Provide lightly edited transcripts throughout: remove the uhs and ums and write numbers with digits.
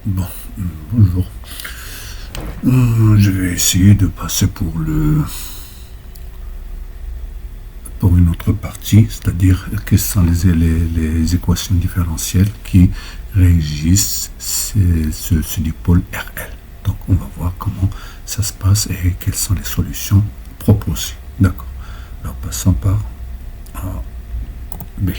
Bon, bonjour. Je vais essayer de passer pour une autre partie, c'est-à-dire quelles sont les équations différentielles qui régissent ce dipôle RL. Donc on va voir comment ça se passe et quelles sont les solutions proposées. D'accord. Alors passons par A, B.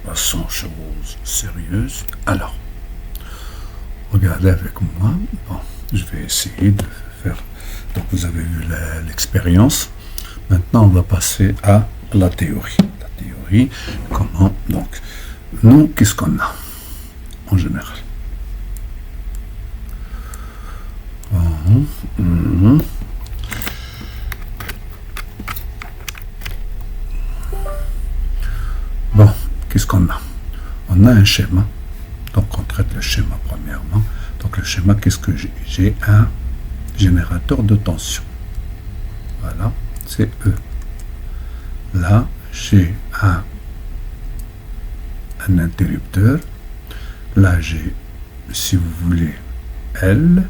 Passons aux choses sérieuses. Alors, regardez avec moi. Bon, je vais essayer de faire. Donc, vous avez vu l'expérience. Maintenant, on va passer à la théorie. La théorie, comment. Donc, nous, qu'est-ce qu'on a en général? Bon, qu'est-ce qu'on a? On a un schéma. Donc, on traite le schéma premièrement. Donc, le schéma, qu'est-ce que j'ai? J'ai un générateur de tension. Voilà, c'est E. Là, j'ai un interrupteur. Là, j'ai, si vous voulez, L.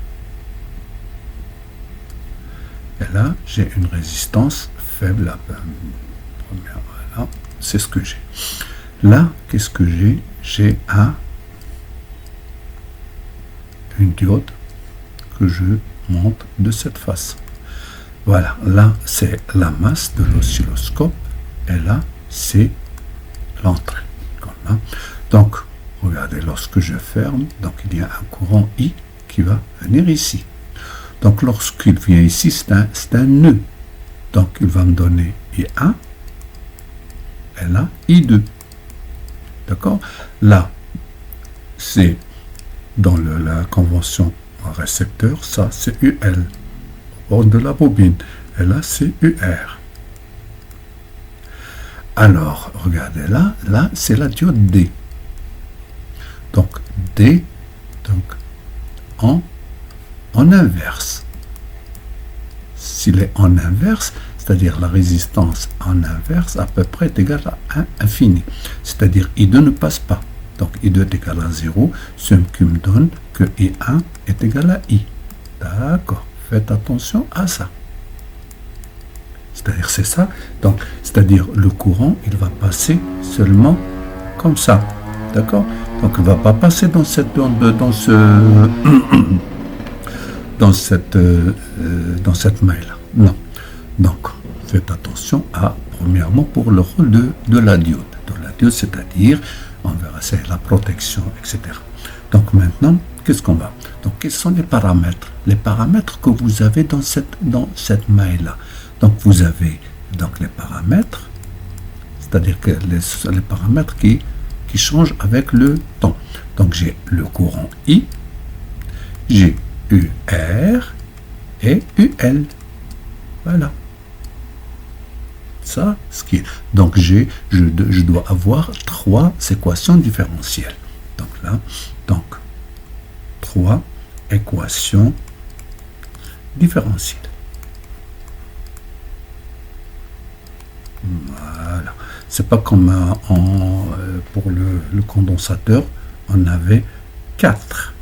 Et là, j'ai une résistance faible à première. Voilà, c'est ce que j'ai. Là, qu'est-ce que j'ai? J'ai une diode que je monte de cette façon. Voilà, là, c'est la masse de l'oscilloscope. Et là, c'est l'entrée. Donc, regardez, lorsque je ferme, donc il y a un courant I qui va venir ici. Donc, lorsqu'il vient ici, c'est un nœud. Donc, il va me donner I1 et là, I2. D'accord? Là, c'est dans la convention récepteur, ça, c'est UL, au bord de la bobine. Et là, c'est UR. Alors, regardez là, c'est la diode D. Donc, D, donc, en inverse. S'il est en inverse, c'est-à-dire la résistance en inverse, à peu près est égale à 1 infini. C'est-à-dire I2 ne passe pas. Donc, I2 est égal à 0, ce qui me donne que I1 est égal à I. D'accord. Faites attention à ça. C'est-à-dire, c'est ça. Donc, c'est-à-dire, le courant, il va passer seulement comme ça. D'accord? Donc, il ne va pas passer dans cette maille-là. Non. Donc, faites attention à, premièrement, pour le rôle de la diode. De la diode, c'est-à-dire, on verra, c'est la protection, etc. Donc, maintenant, qu'est-ce qu'on va? Donc, quels sont les paramètres? Les paramètres que vous avez dans cette maille-là. Donc, vous avez donc les paramètres, c'est-à-dire que les paramètres qui changent avec le temps. Donc, j'ai le courant I, j'ai UR et UL. Voilà. Ça, ce qui est. Donc, je dois avoir 3 équations différentielles. Donc, là, 3 équations différentielles. Voilà. C'est pas comme pour le condensateur, on avait 4.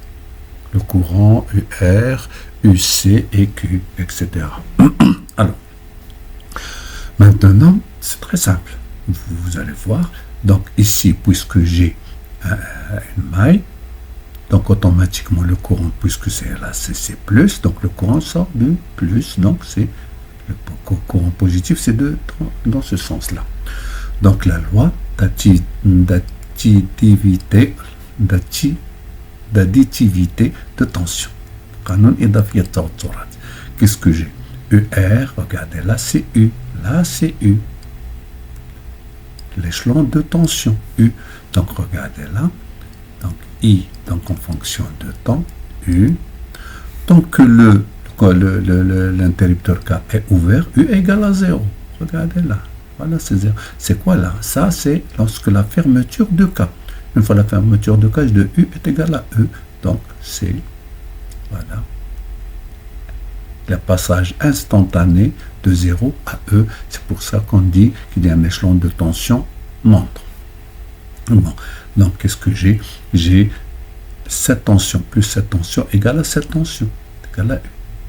Le courant UR, UC et Q, etc. Alors, maintenant, c'est très simple. Vous allez voir. Donc, ici, puisque j'ai une maille, donc automatiquement le courant, puisque c'est là, c'est plus, donc le courant sort de plus, donc c'est le courant positif, c'est dans ce sens-là. Donc, la loi d'additivité de tension. Qu'est-ce que j'ai? ER, regardez, là c'est U, là c'est U. l'échelon de tension, U. Donc, regardez là. Donc, I, donc en fonction de temps, U. Tant que l'interrupteur K est ouvert, U est égal à 0. Regardez là. Voilà, c'est 0. C'est quoi là? Ça, c'est lorsque la fermeture de K. Une fois la fermeture de K de U est égal à E. Donc, c'est, voilà, le passage instantané de 0 à E. C'est pour ça qu'on dit qu'il y a un échelon de tension montre. Bon. Donc, qu'est-ce que j'ai? J'ai cette tension plus cette tension égale à cette tension, égale à U.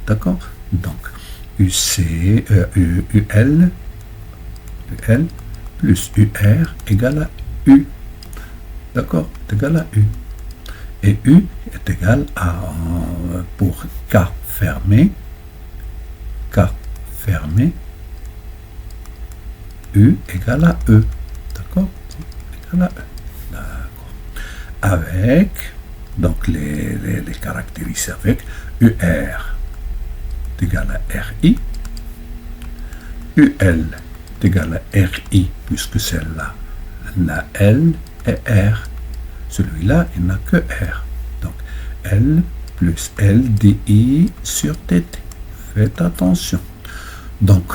D'accord? Donc, UL plus UR égale à U. D'accord? Égal à U. Et U est égal à, pour K fermé, U égale à E. D'accord? Égal à E. D'accord. Avec, donc les caractéristiques avec UR est égal à RI, UL est égal à RI, puisque celle-là, la L et R. Celui-là, il n'a que R. Donc, L plus LDI sur TT. Faites attention. Donc,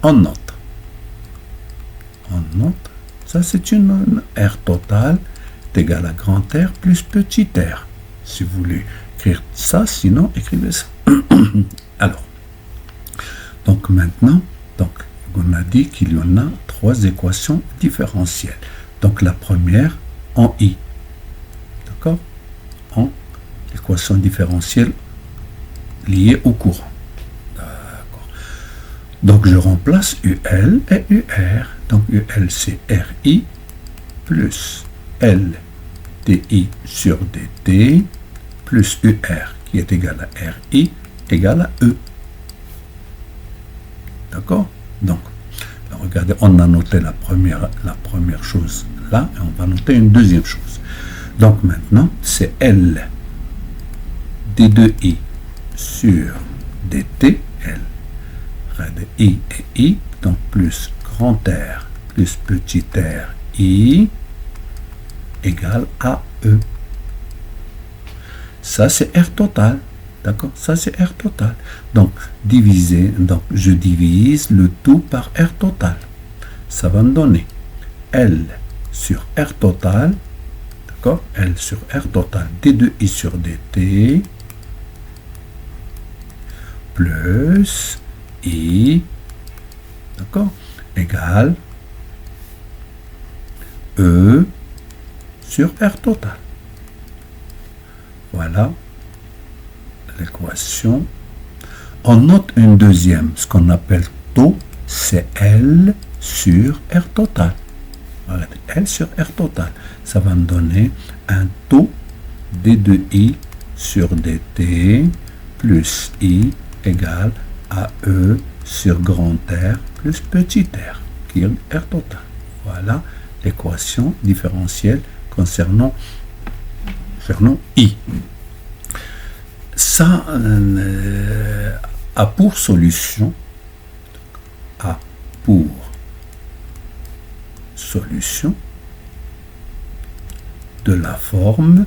on note, ça c'est une R totale est égale à grand R plus petit r. Si vous voulez écrire ça, sinon écrivez ça. Alors, donc maintenant, donc, on a dit qu'il y en a 3 équations différentielles. Donc la première en I. D'accord? En équation différentielle liée au courant. D'accord. Donc je remplace UL et UR. Donc UL c'est RI plus LDI sur DT plus UR qui est égal à RI égal à E. D'accord? Donc, regardez, on a noté la première chose là, et on va noter une deuxième chose. Donc maintenant, c'est L D2I sur DT, L, regardez, I et I, donc plus grand R plus petit r, I, égale à E. Ça, c'est R total. D'accord? Ça, c'est R total. Donc, donc, je divise le tout par R total. Ça va me donner L sur R total. D'accord? L sur R total, D2I sur DT, plus I, d'accord? Égale E sur R total. Voilà l'équation. On note une deuxième, ce qu'on appelle taux, c'est L sur R total. Regardez, L sur R total. Ça va me donner un taux D2I sur DT plus I égale à E sur grand R plus petit r, qui est R total. Voilà l'équation différentielle concernant I. Ça a pour solution de la forme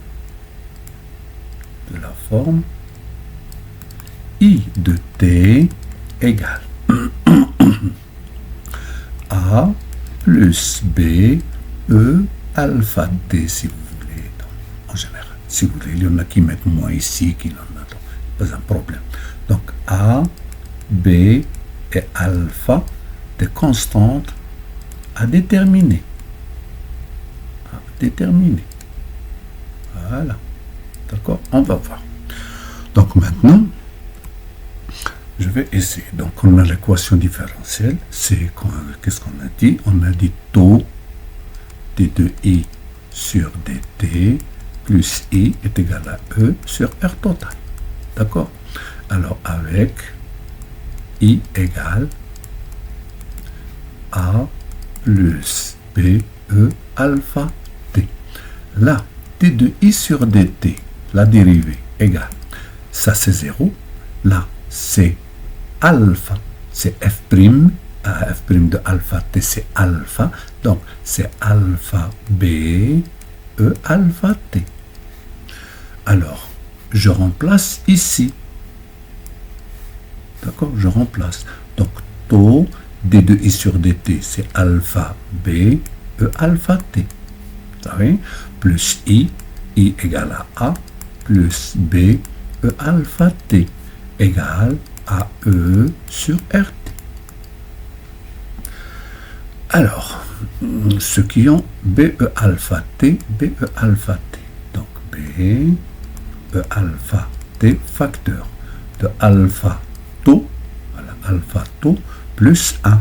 I de T égale A plus B E alpha D, si vous voulez, en général. Si vous voulez, il y en a qui mettent moins ici, qui n'en a pas un problème. Donc A, B et alpha, des constantes à déterminer. Voilà. D'accord? On va voir. Donc maintenant, je vais essayer. Donc on a l'équation différentielle. C'est qu'est-ce qu'on a dit? On a dit taux D2I sur DT plus I est égal à E sur R total. D'accord? Alors avec I égale A plus B E alpha T. Là, T de I sur DT, la dérivée égale, ça c'est 0. Là, c'est alpha, c'est F', f' de alpha t, c'est alpha. Donc, c'est alpha b, e alpha t. Alors, je remplace ici. D'accord? Je remplace. Donc, taux d de i sur dt, c'est alpha b, e alpha t. Vous savez? Plus i égale à a, plus b, e alpha t, égale à e sur rt. Alors, ceux qui ont BE alpha T, BE alpha T. Donc, BE alpha T facteur de alpha taux, voilà, alpha taux plus 1.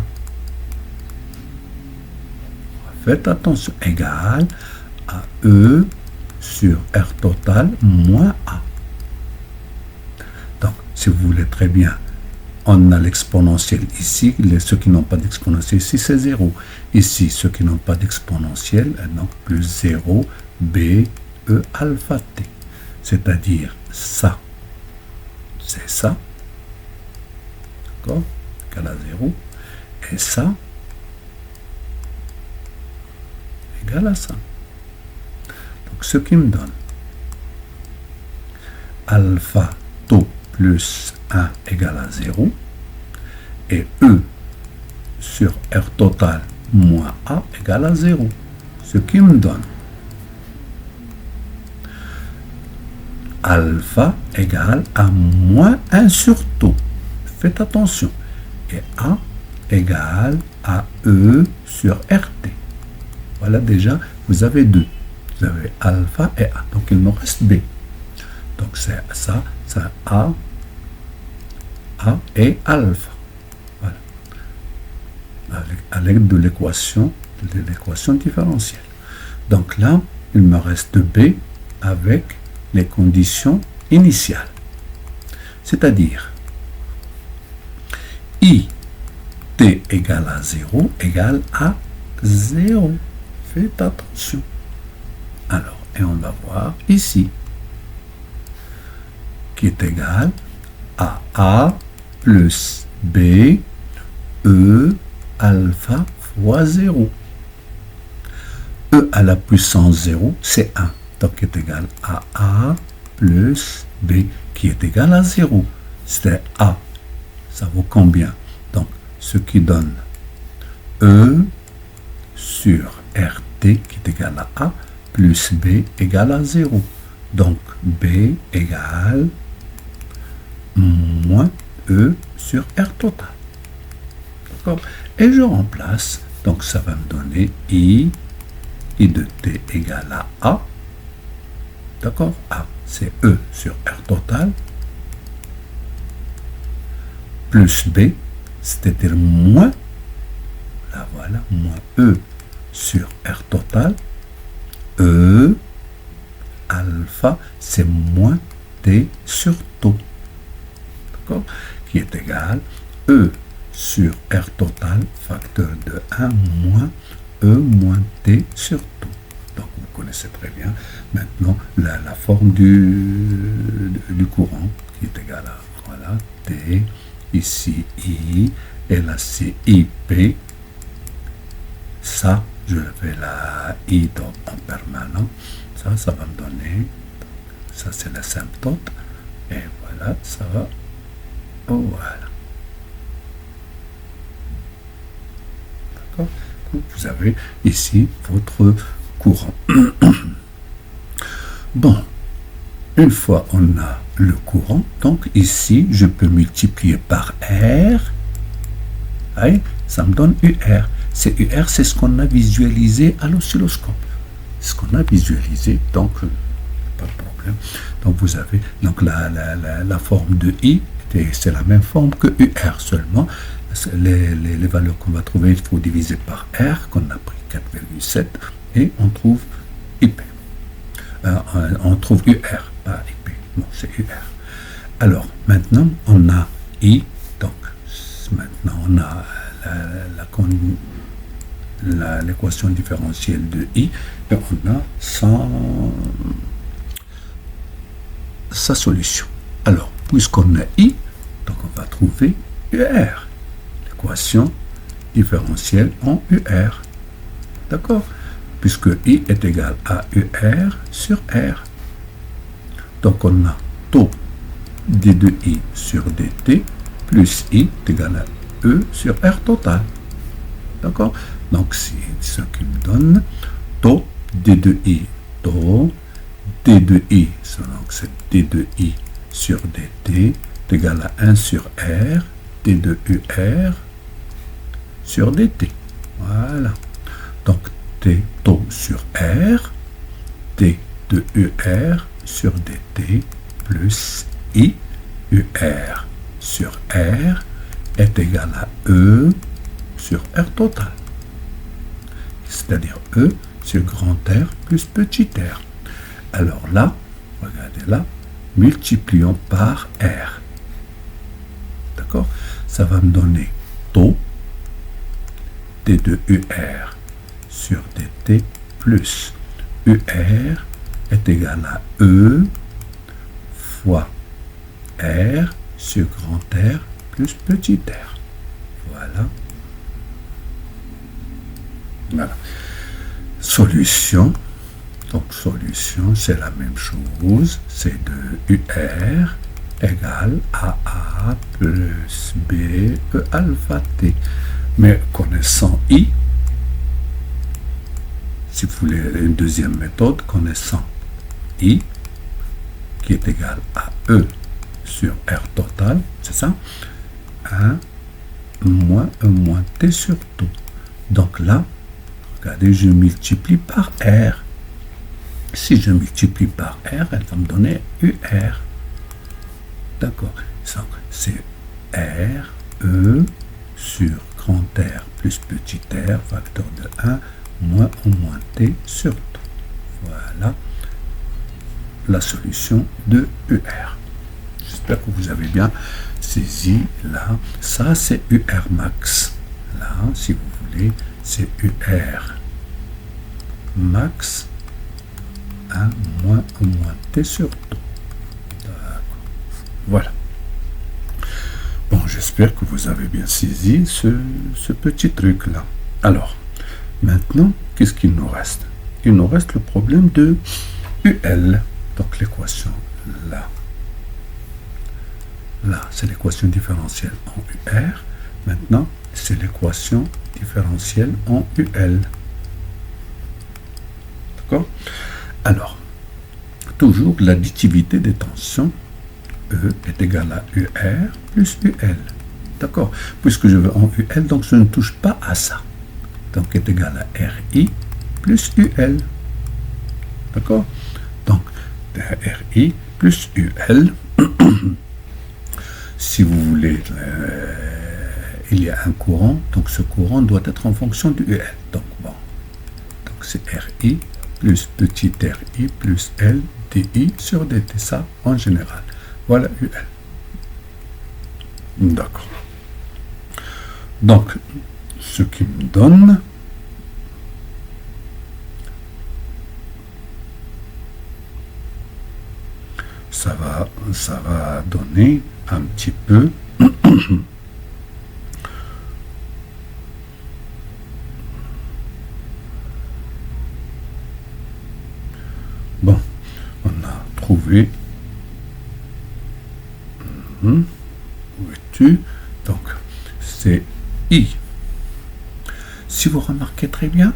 Faites attention, égal à E sur R total moins A. Donc, si vous voulez très bien, on a l'exponentiel ici, ceux qui n'ont pas d'exponentiel ici, c'est 0. Ici, ceux qui n'ont pas d'exponentiel, donc plus 0, B, E, alpha T. C'est-à-dire ça, c'est ça, d'accord, égal à 0, et ça, égal à ça. Donc, ce qui me donne alpha taux plus 1 égale à 0 et E sur R total moins A égale à 0. Ce qui me donne alpha égale à moins 1 sur taux. Faites attention. Et A égale à E sur RT. Voilà, déjà, vous avez deux. Vous avez alpha et A. Donc, il me reste B. Donc, c'est ça, c'est A et alpha. Voilà. À l'aide de l'équation différentielle. Donc là, il me reste B avec les conditions initiales. C'est-à-dire, I t égale à 0 égale à 0. Faites attention. Alors, et on va voir ici, qui est égal à A plus B, E alpha fois 0. E à la puissance 0, c'est 1. Donc, qui est égal à A plus B, qui est égal à 0. C'est A. Ça vaut combien? Donc, ce qui donne E sur RT, qui est égal à A, plus B égale à 0. Donc, B égale moins E sur R total. D'accord? Et je remplace. Donc, ça va me donner I de T égale à A. D'accord? A, c'est E sur R total. Plus B, c'est-à-dire moins, là voilà, moins E sur R total. E alpha, c'est moins T sur taux. D'accord? Qui est égal E sur R total, facteur de 1 moins E moins T sur taux. Donc, vous connaissez très bien maintenant la forme du courant qui est égal à, voilà, T, ici I, et là c'est IP. Ça, je fais la I en permanent. Ça va me donner, ça c'est l'asymptote, et voilà, ça va, oh, voilà. D'accord? Donc, vous avez ici votre courant. Bon, une fois on a le courant, donc ici, je peux multiplier par R, et ça me donne UR. C'est UR, c'est ce qu'on a visualisé à l'oscilloscope. Ce qu'on a visualisé, donc, pas de problème. Donc, vous avez donc la forme de I, c'est la même forme que UR seulement. Les valeurs qu'on va trouver, il faut diviser par R, qu'on a pris 4,7, et on trouve IP. On trouve UR, pas IP. Bon, c'est UR. Alors, maintenant, on a I, donc, maintenant, on a l'équation différentielle de I, et on a sa solution. Alors, puisqu'on a I, donc on va trouver UR. L'équation différentiel en UR. D'accord? Puisque I est égal à UR sur R. Donc on a taux d de I sur dt plus I est égal à E sur R total. D'accord? Donc c'est ce qui me donne taux d de I, taux d de I, donc c'est d de I sur dt est égal à 1 sur R, d de UR sur dt. Voilà. Donc t taux sur R, t de UR sur dt plus I UR sur R est égal à E sur R total. C'est-à-dire E sur grand R plus petit r. Alors là, regardez là, multiplions par R. D'accord? Ça va me donner taux d de UR sur dt plus UR est égal à E fois R sur grand R plus petit r. Voilà. Voilà. Solution. Donc, solution, c'est la même chose. C'est de UR égale à A plus B E alpha T. Mais connaissant I, si vous voulez une deuxième méthode, connaissant I, qui est égal à E sur R total, c'est ça? 1 moins E moins T sur tout. Donc là, regardez, je multiplie par R. Si je multiplie par R, elle va me donner UR. D'accord. C'est R, E sur grand R plus petit r, facteur de 1, moins ou moins T sur tout. Voilà la solution de UR. J'espère que vous avez bien saisi là. Ça, c'est UR max. Là, si vous voulez, c'est UR max 1 moins ou moins T sur tout. D'accord. Voilà. Bon, j'espère que vous avez bien saisi ce petit truc-là. Alors, maintenant, qu'est-ce qu'il nous reste? Il nous reste le problème de UL. Donc, l'équation là. Là, c'est l'équation différentielle en UR. Maintenant, c'est l'équation différentielle en UL. D'accord? Alors, toujours l'additivité des tensions E est égale à UR plus UL. D'accord? Puisque je veux en UL, donc je ne touche pas à ça. Donc, est égal à RI plus UL. D'accord? Donc, RI plus UL. Si vous voulez, il y a un courant, donc ce courant doit être en fonction du UL. Donc, bon. Donc, c'est RI plus petit RI plus L DI sur DT. Ça, en général. Voilà UL. D'accord. Donc, ce qui me donne ça va donner un petit peu bon, on a trouvé où es-tu? Donc c'est I. Si vous remarquez très bien,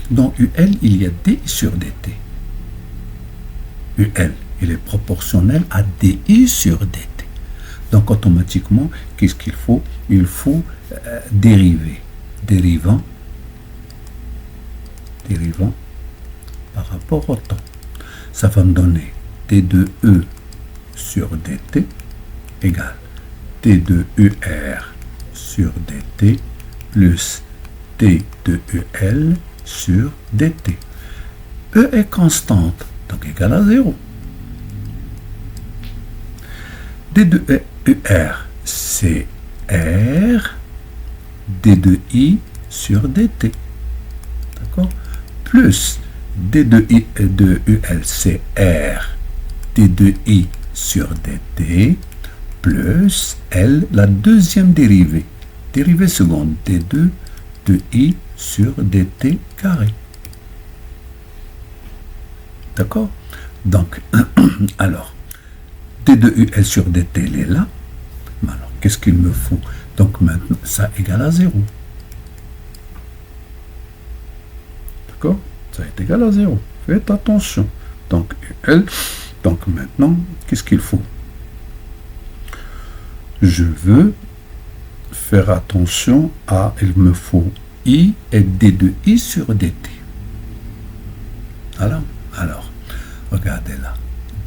dans UL il y a D sur DT. UL, il est proportionnel à DI sur DT. Donc automatiquement, qu'est-ce qu'il faut? Il faut dériver. Dérivant par rapport au temps. Ça va me donner T de E sur DT égale T de UR sur DT plus T de UL sur DT. E est constante, donc égale à 0. D de UR, c'est R, D de I sur DT. D'accord? Plus D de UL, c'est R, D de I sur DT, plus L, la deuxième dérivée. Dérivée seconde, D2 de I sur dt carré. D'accord? Donc, alors, d de UL sur dt, elle est là. Alors, qu'est-ce qu'il me faut? Donc, maintenant, ça égale à 0. D'accord? Ça est égal à 0. Faites attention. Donc, UL. Donc, maintenant, qu'est-ce qu'il faut? Je veux faire attention à, il me faut I et D de I sur dt. Voilà. Alors, regardez là.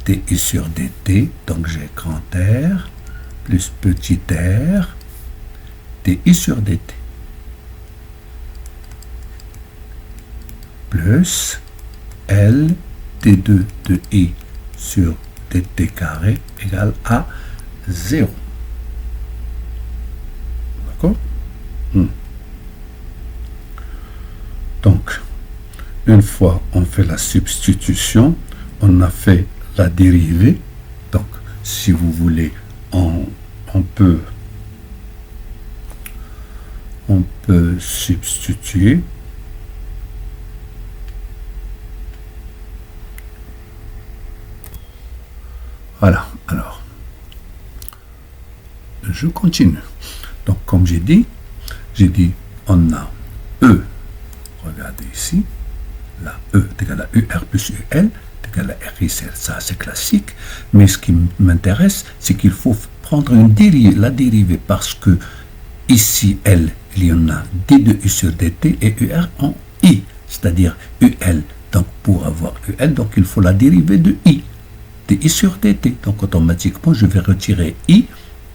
DI sur dt, donc j'ai grand R plus petit r, DI sur dt. Plus L D2 de I sur dt carré égale à 0. D'accord? Donc, une fois on fait la substitution, on a fait la dérivée. Donc, si vous voulez, on peut substituer. Voilà, alors, je continue. Donc, comme j'ai dit, on a E, regardez ici, la E est égal à UR plus UL, est égal à RICL, ça c'est classique, mais ce qui m'intéresse, c'est qu'il faut prendre la dérivée, parce que ici, L, il y en a D de U sur dt et UR en I, c'est-à-dire UL. Donc, pour avoir UL, donc il faut la dérivée de I. I sur dt, donc automatiquement je vais retirer I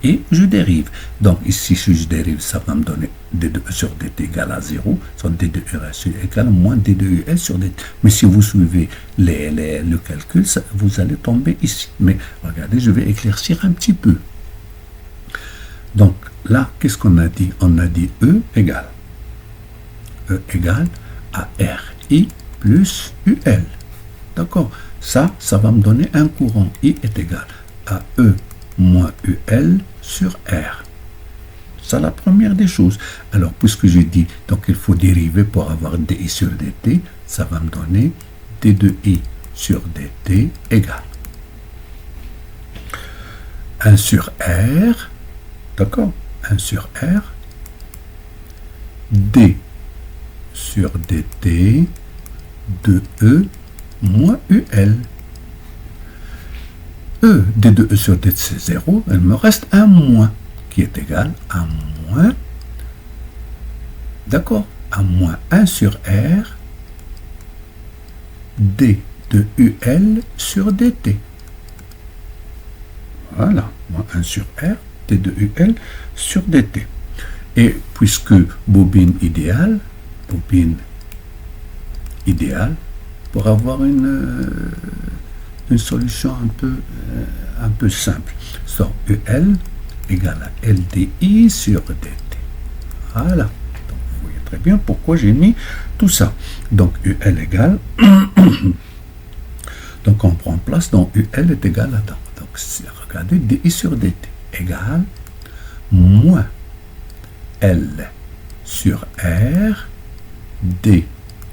et je dérive. Donc ici si je dérive, ça va me donner d de E sur dt égale à 0, soit d de UR égale à moins d de UL sur dt. Mais si vous suivez le calcul, vous allez tomber ici. Mais regardez, je vais éclaircir un petit peu. Donc là, qu'est-ce qu'on a dit? On a dit E égale à RI plus UL. D'accord? Ça va me donner un courant. I est égal à E moins UL sur R. C'est la première des choses. Alors, puisque j'ai dit, donc il faut dériver pour avoir DI sur dt, ça va me donner D de I sur dt égale 1 sur R, d'accord? 1 sur R, D sur dt de E moins UL. E, D de E sur dt, c'est 0. Il me reste un moins qui est égal à moins, d'accord, à moins 1 sur R, D de UL sur dt. Voilà, moins 1 sur R, D de UL sur dt. Et puisque bobine idéale, pour avoir une solution un peu simple. So, UL égale à LDI sur dt. Voilà. Donc, vous voyez très bien pourquoi j'ai mis tout ça. Donc, UL égale... donc, on prend place, donc UL est égal à... Donc, regardez, DI sur dt égale moins L sur R D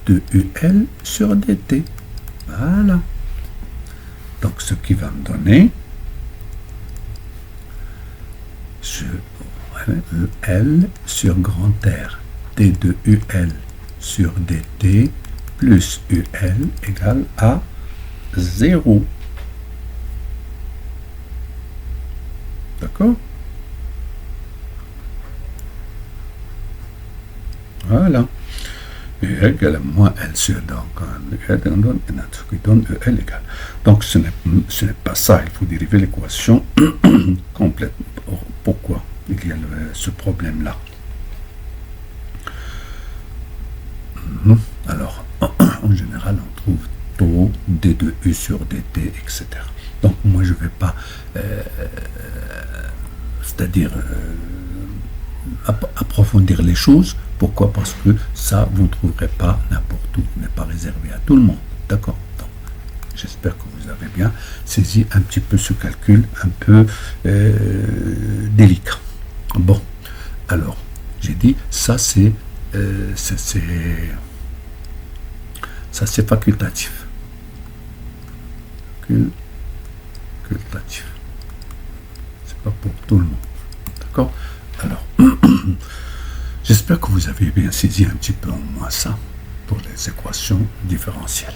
de UL sur dt. Voilà. Donc, ce qui va me donner L sur grand R D de UL sur dt plus UL égale à 0. D'accord? Voilà. UL égale à moins L sur donc UL donne qui donne UL égale. Donc ce n'est pas ça, il faut dériver l'équation complète. Pourquoi il y a ce problème-là? Alors, en général, on trouve taux D de U sur dt, etc. Donc moi je ne vais pas, c'est-à-dire approfondir les choses. Pourquoi? Parce que ça, vous ne trouverez pas n'importe où, n'est pas réservé à tout le monde. D'accord? Donc, j'espère que vous avez bien saisi un petit peu ce calcul un peu délicat. Bon, alors, j'ai dit, ça c'est ça c'est facultatif. Facultatif. C'est pas pour tout le monde. D'accord? Alors, j'espère que vous avez bien saisi un petit peu en moins ça pour les équations différentielles.